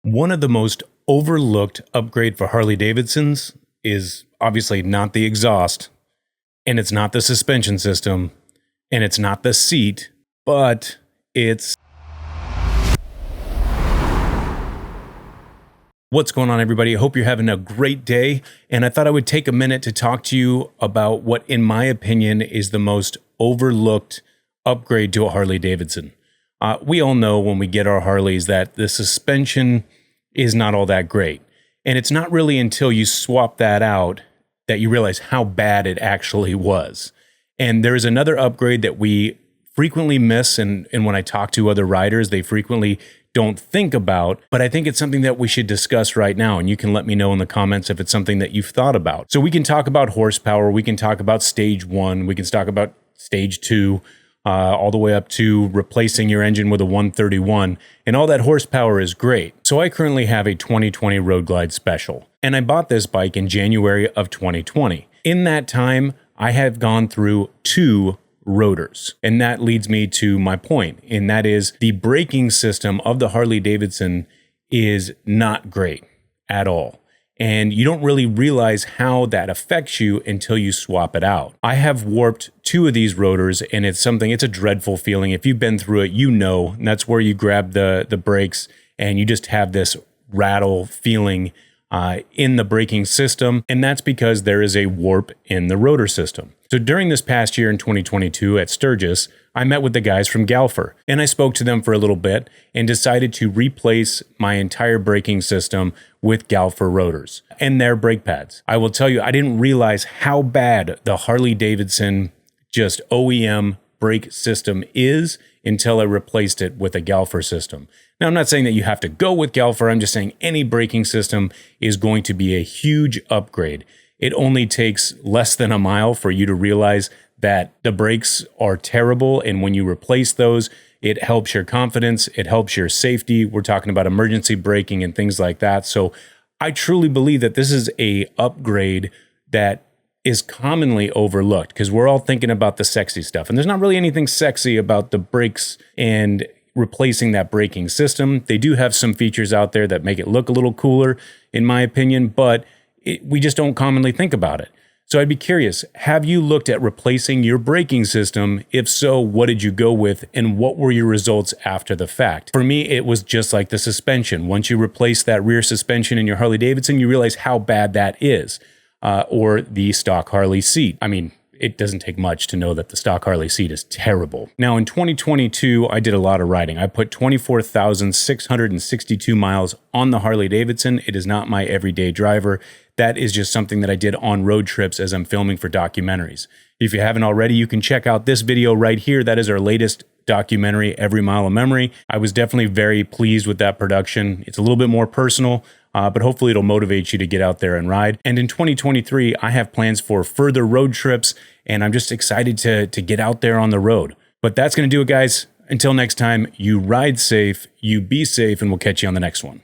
One of the most overlooked upgrade for Harley Davidsons is obviously not the exhaust, and it's not the suspension system, and it's not the seat, but it's... What's going on, everybody? I hope you're having a great day, and I thought I would take a minute to talk to you about what, in my opinion, is the most overlooked upgrade to a Harley Davidson. We all know when we get our Harleys that the suspension is not all that great. And it's not really until you swap that out that you realize how bad it actually was. And there's another upgrade that we frequently miss, and when I talk to other riders, they frequently don't think about, but I think it's something that we should discuss right now, and you can let me know in the comments if it's something that you've thought about. So we can talk about horsepower, we can talk about stage 1, we can talk about stage 2, all the way up to replacing your engine with a 131, and all that horsepower is great. So I currently have a 2020 Road Glide Special, and I bought this bike in January of 2020. In that time, I have gone through 2 rotors, and that leads me to my point, and that is the braking system of the Harley Davidson is not great at all. And you don't really realize how that affects you until you swap it out. I have warped 2 of these rotors, and it's a dreadful feeling. If you've been through it, you know, and that's where you grab the brakes and you just have this rattle feeling in the braking system. And that's because there is a warp in the rotor system. So during this past year in 2022 at Sturgis, I met with the guys from Galfer, and I spoke to them for a little bit and decided to replace my entire braking system with Galfer rotors and their brake pads. I will tell you, I didn't realize how bad the Harley Davidson just OEM brake system is until I replaced it with a Galfer system. Now, I'm not saying that you have to go with Galfer. I'm just saying any braking system is going to be a huge upgrade. It only takes less than a mile for you to realize that the brakes are terrible, and when you replace those, it helps your confidence, it helps your safety. We're talking about emergency braking and things like that. So I truly believe that this is a upgrade that is commonly overlooked because we're all thinking about the sexy stuff, and there's not really anything sexy about the brakes and replacing that braking system. They do have some features out there that make it look a little cooler, in my opinion, but we just don't commonly think about it. So I'd be curious, have you looked at replacing your braking system? If so, what did you go with, and what were your results after the fact? For me, it was just like the suspension. Once you replace that rear suspension in your Harley Davidson, you realize how bad that is. Or the stock Harley seat. I mean, it doesn't take much to know that the stock Harley seat is terrible. Now, in 2022, I did a lot of riding. I put 24,662 miles on the Harley Davidson. It is not my everyday driver. That is just something that I did on road trips as I'm filming for documentaries. If you haven't already, you can check out this video right here. That is our latest documentary, Every Mile of Memory. I was definitely very pleased with that production. It's a little bit more personal, but hopefully it'll motivate you to get out there and ride. And in 2023, I have plans for further road trips, and I'm just excited to get out there on the road. But that's going to do it, guys. Until next time, you ride safe, you be safe, and we'll catch you on the next one.